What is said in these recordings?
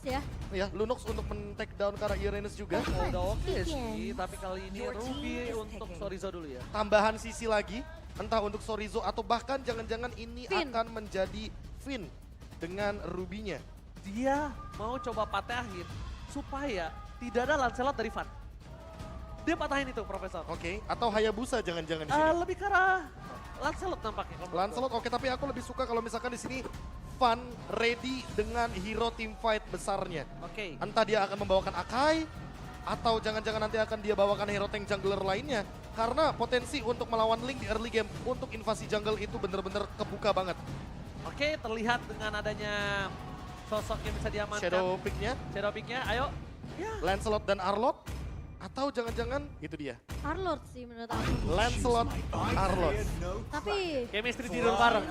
ya. Ya, Lunox untuk men-take down karena Irenes juga. Udah oke sih, tapi kali ini Ruby untuk Sorizo dulu ya. Tambahan sisi lagi, entah untuk Sorizo atau bahkan jangan-jangan ini Finn. akan menjadi Finn dengan Ruby-nya. Dia mau coba patahin supaya tidak ada Lancelot dari Van. Dia patahin itu, Profesor. Oke, atau Hayabusa jangan-jangan di sini. Lebih ke arah Lancelot nampaknya. kalau menurut Lancelot oke, tapi aku lebih suka kalau misalkan di sini Van ready dengan hero team fight besarnya. gua. Oke. Entah dia akan membawakan Akai, atau jangan-jangan nanti akan dia bawakan hero tank jungler lainnya. Karena potensi untuk melawan Link di early game untuk invasi jungle itu bener-bener kebuka banget. Oke, terlihat dengan adanya sosok yang bisa diamankan. Shadow pick-nya, Shadow pick-nya, ayo. Ya. Lancelot dan Arlott. Atau jangan-jangan itu dia, Arlord sih menurut aku. Lancelot, Arlott. Tapi Chemistry tidur bareng.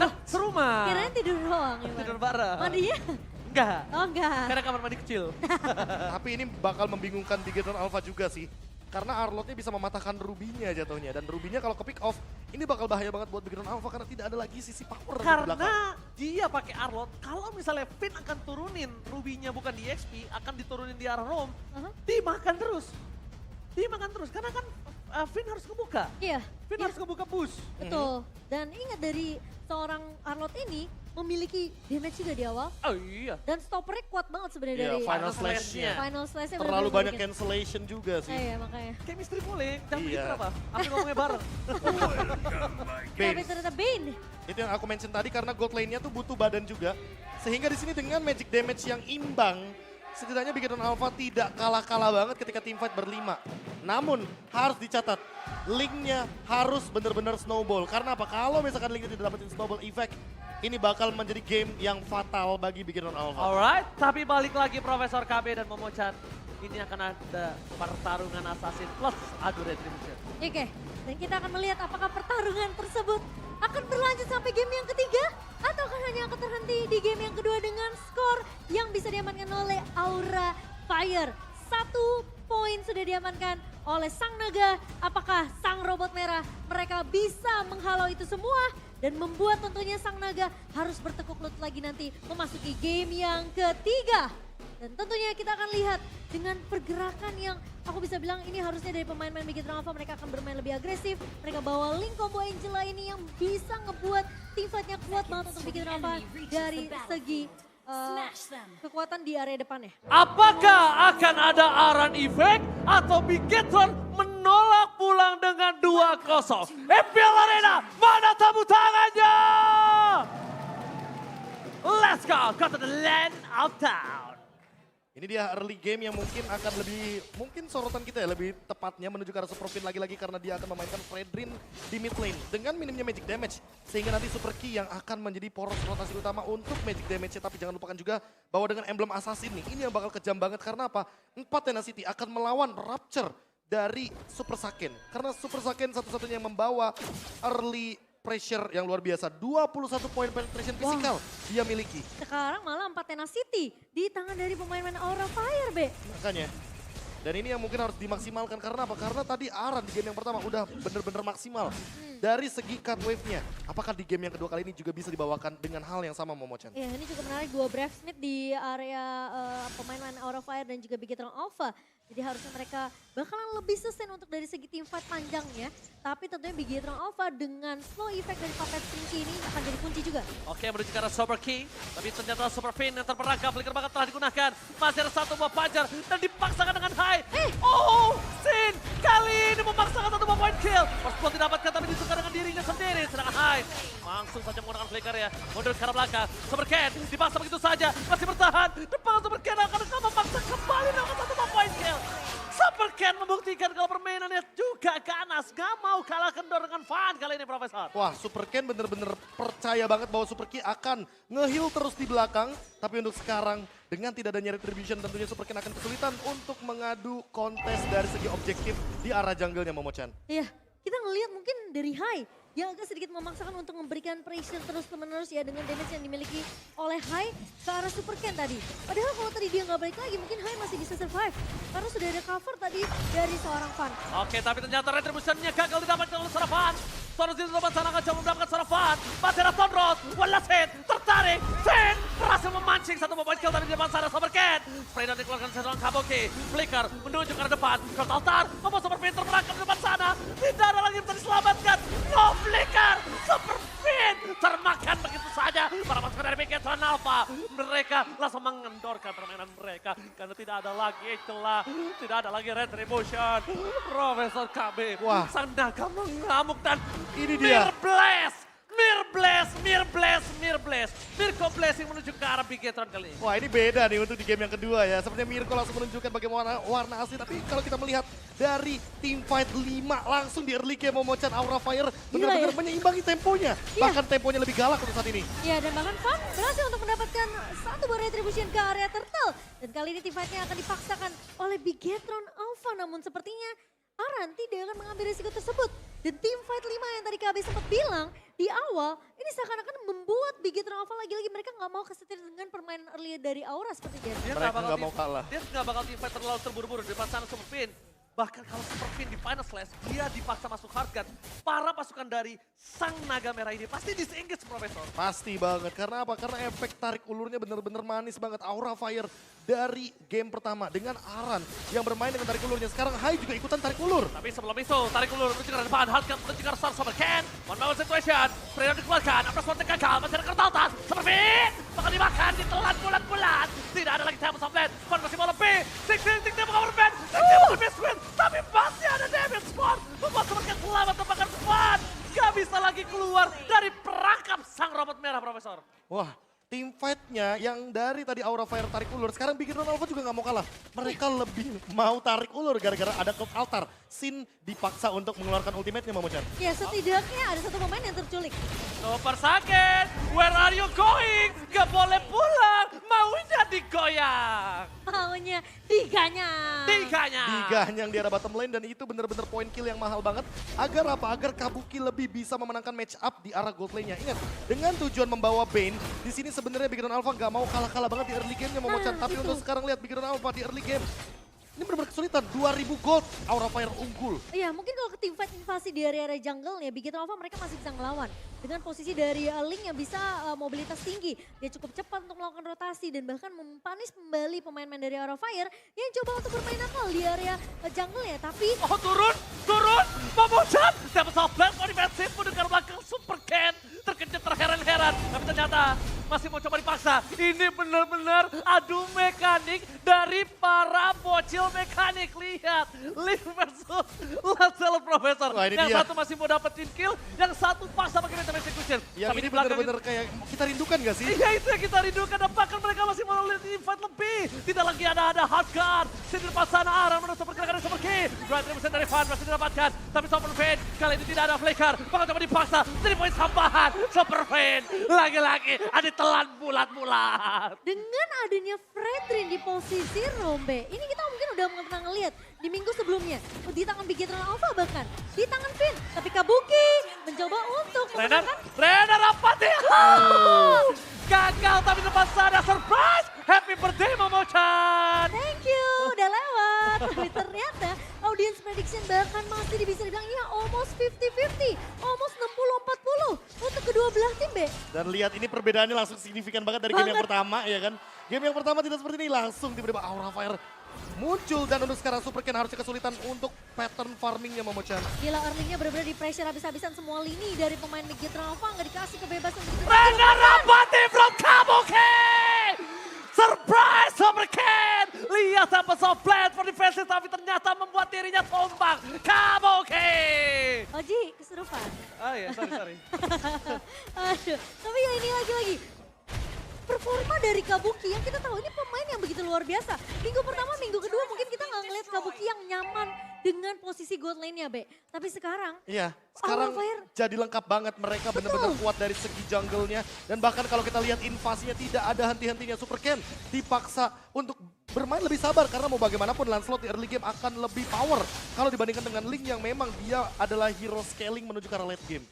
Nah, seru mah. kirain tidur doang ya. Tidur bareng. Mandinya? Enggak. Oh enggak. Karena kamar mandi kecil. Tapi ini bakal membingungkan Bigetron Alpha juga sih. Karena Arlottnya bisa mematahkan Ruby-nya jatuhnya. Dan Ruby-nya kalau ke pick off, ini bakal bahaya banget buat Bigetron Alpha karena tidak ada lagi sisi power di belakang. Karena dia pakai Arlott, kalau misalnya Finn akan turunin Ruby-nya bukan di XP, akan diturunin di arah roam, dimakan terus. Dimakan terus, karena kan Finn harus kebuka. Iya. Finn harus kebuka push. Betul. Dan ingat dari seorang Arlott ini memiliki damage juga di awal. Oh iya. Dan stoppernya kuat banget sebenarnya Iya, dari final slash-nya. slash-nya. final slash-nya. Terlalu benar-benar banyak bikin- cancellation juga sih. Iya makanya. Chemistry boleh, jangan Iya. begitu kenapa? Aku ngomongnya bareng. Tapi Bane. ternyata Bane. Itu yang aku mention tadi karena gold lane-nya tuh butuh badan juga. Sehingga di sini dengan magic damage yang imbang, setidaknya Bigetron Alpha tidak kalah-kalah banget ketika teamfight berlima. Namun harus dicatat, Link-nya harus benar-benar snowball. Karena apa? Kalau misalkan Link-nya tidak dapetin snowball effect, ini bakal menjadi game yang fatal bagi Bigetron Alpha. Alright, tapi balik lagi Profesor KB dan Momochan. Ini akan ada pertarungan Assassin plus adu retribution. Oke, dan kita akan melihat apakah pertarungan tersebut akan berlanjut sampai game yang ketiga atau hanya akan terhenti di game yang kedua dengan skor yang bisa diamankan oleh Aura Fire. 1 poin sudah diamankan oleh Sang Naga. Apakah Sang Robot Merah mereka bisa menghalau itu semua dan membuat tentunya Sang Naga harus bertekuk lutut lagi nanti memasuki game yang ketiga. Dan tentunya kita akan lihat dengan pergerakan yang aku bisa bilang ini harusnya dari pemain-pemain Bigetron Alpha, mereka akan bermain lebih agresif. Mereka bawa Link combo Angela ini yang bisa ngebuat team fight-nya kuat banget untuk Bigetron Alpha dari segi kekuatan di area depannya. Apakah akan ada Aran Effect atau Bigetron menolak pulang dengan 2-0? FPL Arena, mana tamu tangannya? Let's go to the land of town. Ini dia early game yang mungkin akan lebih, mungkin sorotan kita ya lebih tepatnya menuju ke arah Super Finn lagi-lagi karena dia akan memainkan Fredrin di mid lane dengan minimnya magic damage. Sehingga nanti Super Key yang akan menjadi poros rotasi utama untuk magic damage-nya. Tapi jangan lupakan juga bahwa dengan emblem Assassin nih, ini yang bakal kejam banget karena apa? 4 Tenacity akan melawan Rapture dari Super Saiyan. Karena Super Saiyan satu-satunya yang membawa early pressure yang luar biasa. 21 poin penetration physical dia miliki. Sekarang malah 4 Tenacity di tangan dari pemain-pemain Aura Fire, Be. Makanya. Dan ini yang mungkin harus dimaksimalkan karena apa? Karena tadi Aran di game yang pertama udah bener-bener maksimal. Dari segi cut wave-nya. Apakah di game yang kedua kali ini juga bisa dibawakan dengan hal yang sama Momochan? Ya ini cukup menarik, 2 Brave Smith di area pemain-pemain Aura Fire dan juga Bigetron Alpha. Jadi harusnya mereka bakalan lebih sustain untuk dari segi team fight panjangnya. Tapi tentunya Bigetron Alpha dengan slow effect dari Puppet Stinky ini akan jadi kunci juga. Oke, menuju ke arah Super Key. Tapi ternyata Super Finn yang terperangkap, flicker banget telah digunakan. Masih ada satu buah pajar dan dipaksakan dengan high. Oh, Sin kali ini memaksakan satu buah point kill. First blood didapatkan tapi disuka dengan dirinya sendiri. Sedangkan high langsung saja menggunakan flicker ya. Mundur ke arah belakang. Super Ken dipaksa begitu saja. Masih bertahan. Depan Super Ken akan memaksa kembali dengan satu buah point kill. Super Ken membuktikan kalau permainannya juga ganas. Gak mau kalah kendor dengan Van kali ini, Profesor. Wah, Super Ken bener-bener percaya banget bahwa Super Key akan nge-heal terus di belakang. Tapi untuk sekarang, dengan tidak adanya retribution, tentunya Super Ken akan kesulitan untuk mengadu kontes dari segi objektif di arah jungle-nya, Momochan. Iya, kita ngelihat mungkin dari High yang agak sedikit memaksakan untuk memberikan pressure terus-menerus ya dengan damage yang dimiliki oleh High ke arah Super Ken tadi. Padahal kalau tadi dia nggak balik lagi, mungkin High masih bisa survive. Karena sudah ada cover tadi dari seorang Van. Oke, tapi ternyata retributionnya gagal didapatkan oleh seorang Van. Soros di depan sana akan coba mendapatkan seorang Van. Batera Tonros, Wala Sin, tertarik. Sin berhasil memancing satu point kill tapi di depan sana Supercat. Spray dan dikeluarkan seorang Kabuki. Flicker menuju ke arah depan. Short altar, membuat Superfin terperangkap di depan sana. Tidak ada lagi yang bisa diselamatkan. No Flicker, Superfin termakan begitu saja. Para pasukan dari Bigetron Alpha. Mereka langsung mengendorkan permainan mereka. Karena tidak ada lagi celah, tidak ada lagi retribution. Profesor KB, Wah. sang naga mengamuk dan Ini dia. Mirko Blessing menuju ke arah Bigetron kali ini. Wah, ini beda nih untuk di game yang kedua ya. Sepertinya Mirko langsung menunjukkan bagaimana warna asli. Tapi kalau kita melihat dari team fight 5 langsung di early game Momochan Aura Fire benar-benar menyeimbangi temponya. Iya. Bahkan temponya lebih galak untuk saat ini. Ya, dan bahkan Van berhasil untuk mendapatkan satu buah retribution ke area Turtle. Dan kali ini team fight-nya akan dipaksakan oleh Bigetron Alpha. Namun sepertinya Aran tidak akan mengambil risiko tersebut. Dan tim fight 5 yang tadi KB sempat bilang di awal, ini seakan-akan membuat Bigetron Alpha lagi-lagi mereka nggak mau kesetir dengan permainan early dari Aura seperti dia. Mereka nggak mau kalah. Dia nggak bakal team fight terlalu terburu-buru di depan sana Superfin. Bahkan kalau Superfin di Final Slash, dia dipaksa masuk hardgun. Para pasukan dari sang naga merah ini pasti disengage Profesor. Pasti banget. Karena apa? Karena efek tarik ulurnya benar-benar manis banget. Aura Fire dari game pertama dengan Aran yang bermain dengan tarik ulurnya. Sekarang Hai juga ikutan tarik ulur. Tapi sebelum itu, tarik ulur menuju ke depan, hardgun menuju ke arah Supercan. One power situation, Freya dikeluarkan, Apres Forte gagal, masih ada Kertaltas. Superfin, bakal dimakan, ditelan bulat-bulat. Tidak ada lagi Tempest of Land, Van masih mau lebih. Sing dia bakal berband, dia bakal best win. Tapi masih ada damage Spawn, membuat Supercan selamat terbakar Spawn. Gak bisa lagi keluar dari perangkap sang robot merah, Profesor. Wah, tim fight-nya yang dari tadi Aura Fire tarik ulur, sekarang Bigetron Alpha juga nggak mau kalah. Mereka lebih mau tarik ulur gara-gara ada Cloud Altar. Sin dipaksa untuk mengeluarkan ultimate-nya Momochan. Ya, setidaknya ada satu pemain yang terculik. Super sakit, where are you going? Gak boleh pulang, maunya digoyang. Maunya tiganya. Diganyang di arah bottom lane dan itu benar-benar point kill yang mahal banget. Agar apa? Agar Kabuki lebih bisa memenangkan match up di arah gold lane-nya. Ingat, dengan tujuan membawa Bane, di sini sebenarnya Bigetron Alpha nggak mau kalah-kalah banget di early game-nya Momochan. Tapi itu. untuk sekarang lihat Bigetron Alpha di early game. Ini benar-benar kesulitan, 2000 gold, Aura Fire unggul. Iya, mungkin kalau ke tim fight invasi di area jungle ya, Bigetron Alpha mereka masih bisa ngelawan. Dengan posisi dari Link yang bisa mobilitas tinggi. Dia cukup cepat untuk melakukan rotasi dan bahkan mempanis kembali pemain-pemain dari Aura Fire yang coba untuk bermain nakal di area jungle ya. Tapi Oh turun, Momochan. Siapa sahabat mau defensif, mendengar belakang Supercan. Terkejut terheran-heran, tapi ternyata masih mau coba dipaksa. Ini benar-benar adu mekanik dari para bocil mekanik. Lihat, Link versus Lancel Professor. Wah, ini Yang dia. satu masih mau dapetin kill, yang satu paksa pakai Metal Execution. Yang ini benar-benar kayak kita rindukan gak sih? Iya itu yang kita rindukan, apakah mereka masih mau lihat fight lebih? Tidak lagi ada hard guard. Sini depan sana Aran menutup pergerakan dari Super King. Drive Revolution dari Van masih didapatkan. Tapi Super Fade kali ini tidak ada flicker. Bakal coba dipaksa. 3 poin tambahan. Super Fade lagi-lagi ada telan bulat-bulat. dengan adanya Fredrin di posisi Rombe, ini kita mungkin udah pernah ngeliat di minggu sebelumnya. Di tangan Bigetron Alpha bahkan, di tangan Finn. Tapi Kabuki mencoba untuk Renar Apati. Gagal tapi depan sana surprise. Happy birthday Momochan. Thank you, udah lewat. Tapi ternyata audience prediction bahkan masih bisa dibilang ya almost 50-50. Almost 60-40 untuk kedua belah tim, Be. Dan lihat ini perbedaannya langsung signifikan banget dari game yang pertama ya kan. Game yang pertama tidak seperti ini, langsung tiba-tiba Aura Fire muncul dan untuk sekarang Supercan harusnya kesulitan untuk pattern farmingnya Momochan. Gila, early-nya bener-bener di pressure habis-habisan semua lini dari pemain Bigetron Alpha. Nggak dikasih kebebasan. Renar Apati from Kabuki. Surprise Supercan. Lihat apa soft blade for defensive tapi ternyata membuat dirinya tumbang. Kabuki. Oji, kesurupan. Ah ya, sorry. Aduh, tapi ya ini lagi-lagi. Performa dari Kabuki yang kita tahu ini pemain yang begitu luar biasa. Minggu pertama, minggu kedua mungkin kita nggak ngeliat Kabuki yang nyaman dengan posisi gold lane-nya, Be. Tapi sekarang, Iya, sekarang Aura Fire. jadi lengkap banget. Mereka benar-benar kuat dari segi jungle-nya. Dan bahkan kalau kita lihat invasinya tidak ada henti-hentinya. Supercan dipaksa untuk bermain lebih sabar. Karena mau bagaimanapun Lancelot di early game akan lebih power. Kalau dibandingkan dengan Link yang memang dia adalah hero scaling menuju ke arah late game.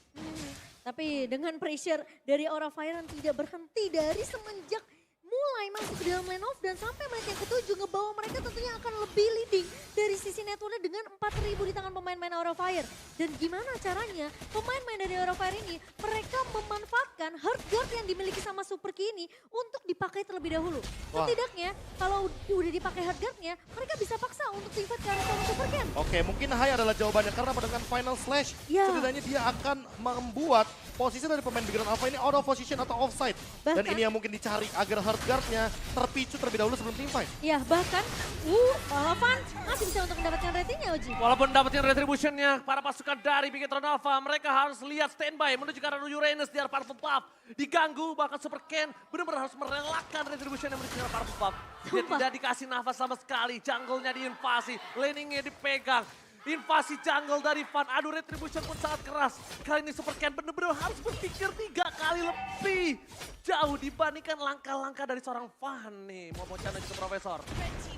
tapi dengan pressure dari Aura Fire yang tidak berhenti dari semenjak mulai masuk ke dalam lane off dan sampai menit yang ketujuh ngebawa mereka tentunya akan lebih leading dari sisi networknya dengan 4.000 di tangan pemain-pemain Aura Fire. Dan gimana caranya pemain-pemain dari Aura Fire ini mereka memanfaatkan hard guard yang dimiliki sama Super Key ini untuk dipakai terlebih dahulu. Wah. Setidaknya kalau udah dipakai hard guardnya mereka bisa paksa untuk invade ke arah sama Super Ken. Oke, mungkin Hai adalah jawabannya karena dengan Final Slash Ya. setidaknya dia akan membuat posisi dari pemain Big Run Alpha ini out of position atau offside. Dan Bahkan- ini yang mungkin dicari agar hard guard-nya terpicu terlebih dahulu sebelum teamfight. Ya bahkan Van masih bisa untuk mendapatkan ratingnya Oji. Walaupun dapetin retributionnya, para pasukan dari Bigetron Alpha, mereka harus lihat standby menuju ke arah Uranus di arah Purple Puff. Diganggu, bahkan Super Ken benar-benar harus merelakan retribution yang menuju ke arah Purple Puff. Dia Sumpah. tidak dikasih nafas sama sekali, jungle-nya diinvasi, laningnya dipegang. Invasi jungle dari Van, aduh retribution pun sangat keras. Kali ini Super Ken benar-benar harus berpikir 3 kali lebih jauh dibandingkan langkah-langkah dari seorang Van nih. Mau dan juga Profesor.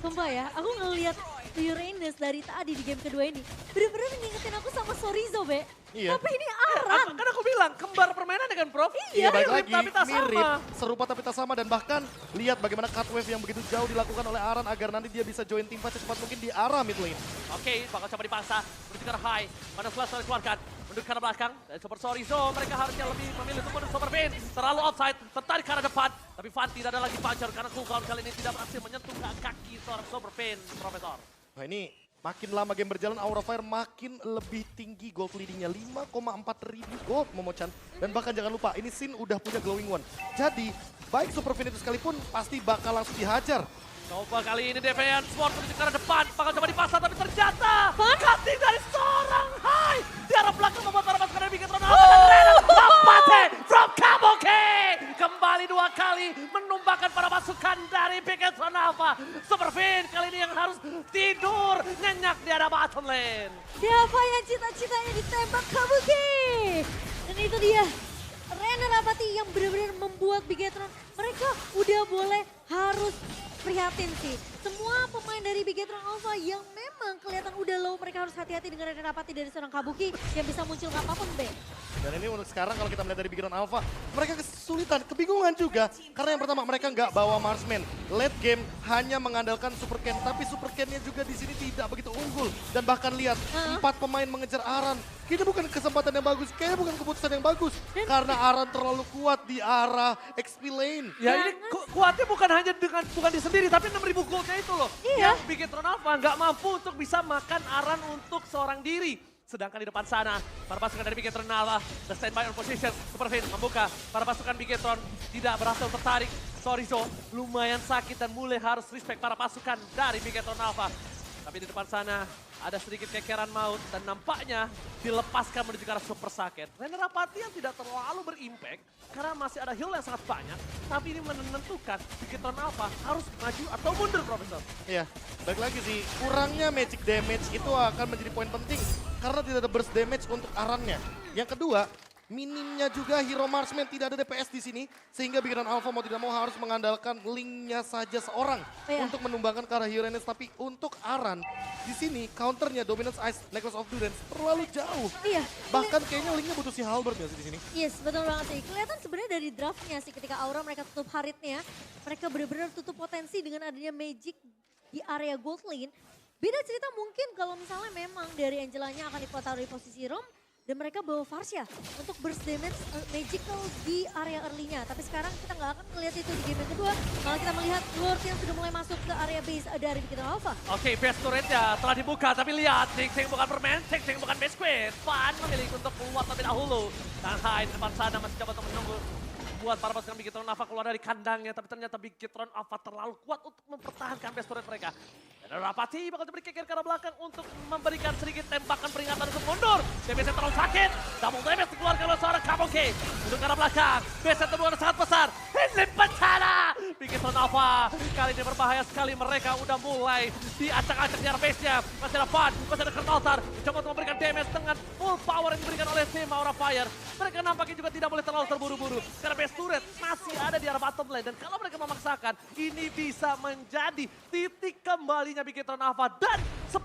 Sumpah ya, aku ngeliat Uranus dari tadi di game kedua ini. Bener-bener ngingetin aku sama Sorizo, Be. Iya. Tapi ini Aran. Kan aku bilang, kembar permainan kan Prof? Iya, baik mirip lagi, tapi tak mirip, sama. serupa tapi tak sama dan bahkan lihat bagaimana cut wave yang begitu jauh dilakukan oleh Aran agar nanti dia bisa join teamfight secepat mungkin di arah mid lane. Oke, bakal coba dipaksa. Menuju ke arah high. Mana Slash harus dikeluarkan. Menuju ke arah belakang. Dan Super Sorizo, mereka harusnya lebih memilih untuk menuju Super Pain. Terlalu outside, tertarik ke arah depan. Tapi Van tidak ada lagi puncher karena cooldown kali ini tidak berhasil menyentuh kaki seorang Super Pain, Profesor. Nah ini makin lama game berjalan Aura Fire makin lebih tinggi gold leadingnya 5,4 ribu gold Momochan. Dan bahkan jangan lupa ini Sin udah punya glowing one. Jadi baik Super Pain itu sekalipun pasti bakal langsung dihajar. Coba kali ini DPN Sword menuju ke arah depan. Bakal coba dipaksa tapi ternyata cutting dari seorang Hai. Di arah belakang membuat para pasukan dari Bigetron Alpha dan Renan Lampate from Kabuki. Kembali 2 kali menumbangkan para pasukan dari Bigetron Alpha. Super Fin kali ini yang harus tidur nyenyak di arah bottom lane. Siapa yang cita-citanya ditembak Kabuki? Dan itu dia. Renan Apati yang benar-benar membuat Bigetron mereka udah boleh harus prihatin sih. Semua pemain dari Bigetron Alpha yang memang kelihatan udah low, mereka harus hati-hati dengan Renan Apati dari seorang Kabuki yang bisa muncul kapanpun, Be. Dan ini untuk sekarang kalau kita melihat dari Big Run Alpha, mereka kesulitan, kebingungan juga. Karena yang pertama mereka nggak bawa marksman. Late game hanya mengandalkan Super Ken, tapi Super Ken-nya juga di sini tidak begitu unggul. Dan bahkan lihat, 4 pemain mengejar Aran. Kayaknya bukan kesempatan yang bagus, kayaknya bukan keputusan yang bagus. Karena Aran terlalu kuat di arah XP lane. Ya ini kuatnya bukan hanya bukan di sendiri tapi 6.000 goldnya itu loh. Iya. Yang Bigetron Alpha nggak mampu untuk bisa makan Aran untuk seorang diri. Sedangkan di depan sana, para pasukan dari Bigetron Alpha, the standby on position, Super Fin membuka. Para pasukan Bigetron tidak berhasil tertarik. Sorizo lumayan sakit dan mulai harus respect para pasukan dari Bigetron Alpha. Tapi di depan sana ada sedikit kekeran maut dan nampaknya dilepaskan menuju ke arah Super Saket. Renan Apati yang tidak terlalu berimpact karena masih ada heal yang sangat banyak. Tapi ini menentukan Bigetron Alpha harus maju atau mundur, Profesor. Iya, balik lagi sih, kurangnya magic damage itu akan menjadi poin penting. Karena tidak ada burst damage untuk Arannya. Yang kedua, minimnya juga hero marksman, tidak ada DPS di sini. Sehingga Bigetron Alpha mau tidak mau harus mengandalkan linknya saja seorang untuk menumbangkan ke arah Uranus. Tapi untuk Aran, di sini counternya Dominance Ice, Necklace of Durance terlalu jauh. Iya. Bahkan kayaknya linknya butuh si Halberd nggak sih di sini? Yes, betul banget sih. Kelihatan sebenarnya dari draftnya sih ketika Aura mereka tutup Haritnya, mereka benar-benar tutup potensi dengan adanya Magic di area gold lane. Beda cerita mungkin kalau misalnya memang dari Angelanya akan ditaruh di posisi Rom dan mereka bawa Varsha untuk burst damage magical di area early-nya. Tapi sekarang kita nggak akan melihat itu di game yang kedua. Malah kita melihat Lord yang sudah mulai masuk ke area base dari Bigetron Alpha. Oke, base turret-nya telah dibuka, tapi lihat, Ting bukan permen, Ting bukan base queen. Van memilih untuk keluar terlebih dahulu. Dan Hai di depan sana masih coba untuk menunggu. Buat para pasukan Bigetron Alpha keluar dari kandangnya, tapi ternyata Bigetron Alpha terlalu kuat untuk mempertahankan base turret mereka. Dan Rapati bakal diberi kekir ke arah belakang untuk memberikan sedikit tembakan peringatan untuk mundur. DPS terlalu sakit, double damage dikeluarkan oleh seorang Kabuki. Untuk ke arah belakang, base terbuat sangat besar. Ini bencana! Bigetron Alpha kali ini berbahaya sekali, mereka udah mulai diacak-acak di arah base-nya. Masih ada Van, masih ada Kurt Altar. Coba untuk memberikan damage dengan full power yang diberikan oleh tim Aura Fire. Mereka nampaknya juga tidak boleh terlalu terburu-buru. Karena base turret masih ada di arah bottom lane. Dan kalau mereka memaksakan, ini bisa menjadi titik kembalinya Bigetron Alpha. Dan 10.000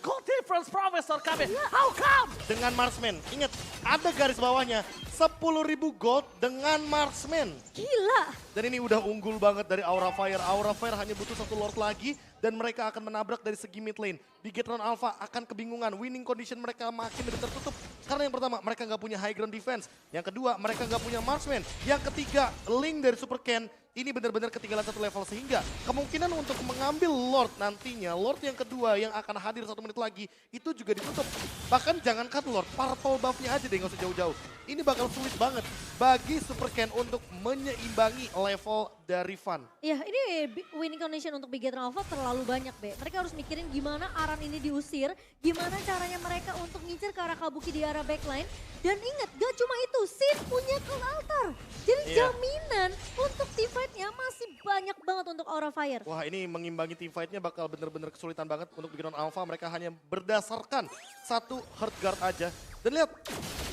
gold difference, Profesor KB. How come? Dengan marksman, ingat ada garis bawahnya. 10.000 gold dengan marksman. Gila. Dan ini udah unggul banget dari Aura Fire. Aura Fire hanya butuh satu Lord lagi dan mereka akan menabrak dari segi mid lane. Bigetron Alpha akan kebingungan, winning condition mereka makin lebih tertutup. Karena yang pertama, mereka nggak punya high ground defense. Yang kedua, mereka nggak punya marksman. Yang ketiga, Link dari Super Ken ini benar-benar ketinggalan satu level. Sehingga kemungkinan untuk mengambil Lord nantinya, Lord yang kedua yang akan hadir 1 menit lagi, itu juga ditutup. Bahkan jangankan Lord, purple buff-nya aja deh nggak usah jauh-jauh. Ini bakal sulit banget bagi Super Ken untuk menyeimbangi level dari Van. Ya ini winning condition untuk Bigetron Alpha terlalu banyak Be. Mereka harus mikirin gimana Aran ini diusir, gimana caranya mereka untuk ngincer ke arah Kabuki di arah backline. Dan ingat gak cuma itu, Sin punya Cloud Altar. Jadi Iya. jaminan untuk team fight-nya masih banyak banget untuk Aura Fire. Wah, ini mengimbangi team fight-nya bakal bener-bener kesulitan banget untuk Bigetron Alpha. Mereka hanya berdasarkan satu hard guard aja. Dan lihat,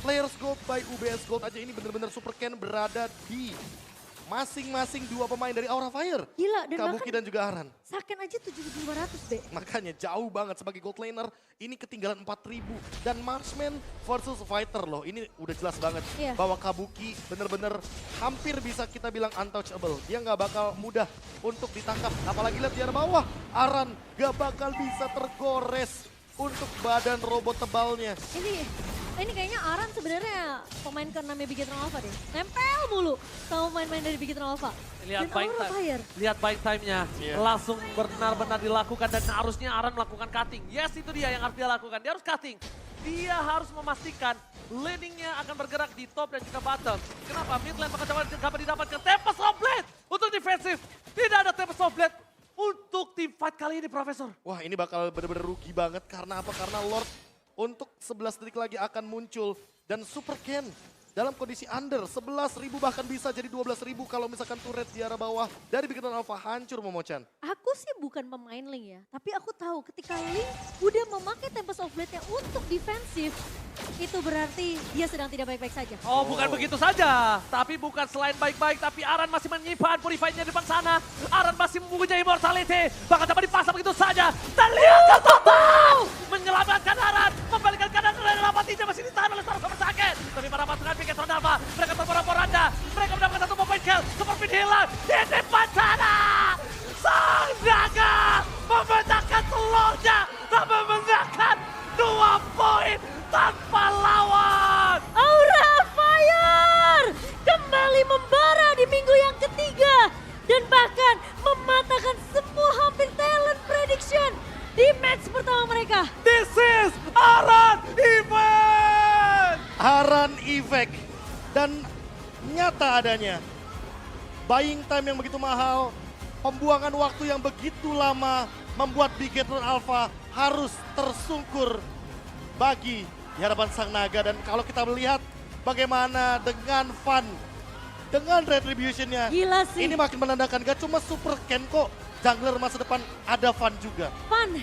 Players Gold by UBS Gold aja ini bener-bener Super Ken berada di masing-masing 2 pemain dari Aura Fire. Gila, dan Kabuki bahkan dan juga Aran. Saken aja 7.500 Be. Makanya jauh banget sebagai gold laner, ini ketinggalan 4.000. Dan marksman versus fighter loh, ini udah jelas banget Iya. bahwa Kabuki bener-bener hampir bisa kita bilang untouchable. Dia nggak bakal mudah untuk ditangkap, apalagi lihat di arah bawah. Aran gak bakal bisa tergores untuk badan robot tebalnya. Ini kayaknya Aran sebenarnya pemain ke-6 Bigetron Alpha deh. Nempel mulu sama pemain-pemain dari Bigetron Alpha. Lihat Dan buying Aura time, Fire. lihat buying time-nya. Iya. Langsung benar-benar dilakukan dan harusnya Aran melakukan cutting. Yes, itu dia yang harus dia lakukan. Dia harus cutting. Dia harus memastikan laning-nya akan bergerak di top dan juga bottom. Kenapa? Mid lane bakal dapat didapatkan Tempest of Blade untuk defensif. Tidak ada Tempest of Blade untuk team fight kali ini, Profesor. Wah, ini bakal bener-bener rugi banget. Karena apa? Karena Lord untuk 11 detik lagi akan muncul. Dan Super Ken dalam kondisi under 11.000 bahkan bisa jadi 12.000 kalau misalkan turret di arah bawah dari Bigetron Alpha hancur Momochan. Aku sih bukan pemain Link ya, tapi aku tahu ketika Link udah memakai Tempest of Blade-nya untuk defensif, itu berarti dia sedang tidak baik-baik saja. Oh, bukan begitu saja. Tapi bukan selain baik-baik, tapi Aran masih menyimpan purify-nya di depan sana. Aran masih mempunyai immortality. Bahkan dapat dipasang begitu saja. Dan lihat Toto! Menyelamatkan Aran. Membalikan keadaan dari Lapatinya masih ditahan oleh seorang sama sakit. Tapi para pasukan Bigetron Alpha, mereka terpora-poranda. Mereka mendapatkan 1 point kill. Seperti hilang di depan sana. Sang Naga memecahkan telurnya. Dan memenangkan 2 poin tanpa lawan. Aura Fire kembali membara di minggu yang ketiga dan bahkan mematahkan semua hampir talent prediction di match pertama mereka. This is Aran Event! Aran Effect. Dan nyata adanya. Buying time yang begitu mahal, pembuangan waktu yang begitu lama membuat Bigetron Alpha harus tersungkur bagi di hadapan Sang Naga. Dan kalau kita melihat bagaimana dengan Van, dengan Retribution-nya, Gila sih. ini makin menandakan gak cuma Super Ken kok, jungler masa depan ada Van juga. Fun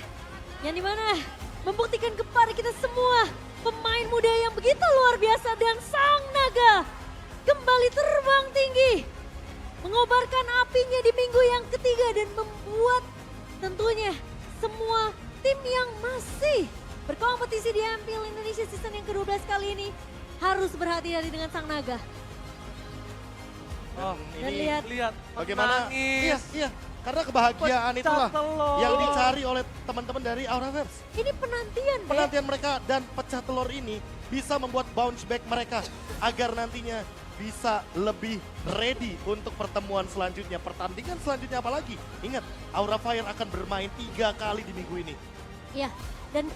yang dimana membuktikan kepada kita semua pemain muda yang begitu luar biasa dan Sang Naga kembali terbang tinggi, mengobarkan apinya di minggu yang ketiga dan membuat tentunya semua tim yang masih berkompetisi di MPL Indonesia season yang ke-12 kali ini harus berhati-hati dengan Sang Naga. Oh, Dan Ini lihat bagaimana? Iya, menangis. iya. Karena kebahagiaan Pecah itulah telur. yang dicari oleh teman-teman dari Aura Waves. Ini penantian, Be. Penantian mereka dan pecah telur ini bisa membuat bounce back mereka agar nantinya bisa lebih ready untuk pertemuan selanjutnya, pertandingan selanjutnya apalagi. Ingat, Aura Fire akan bermain 3 kali di minggu ini. Ya, dan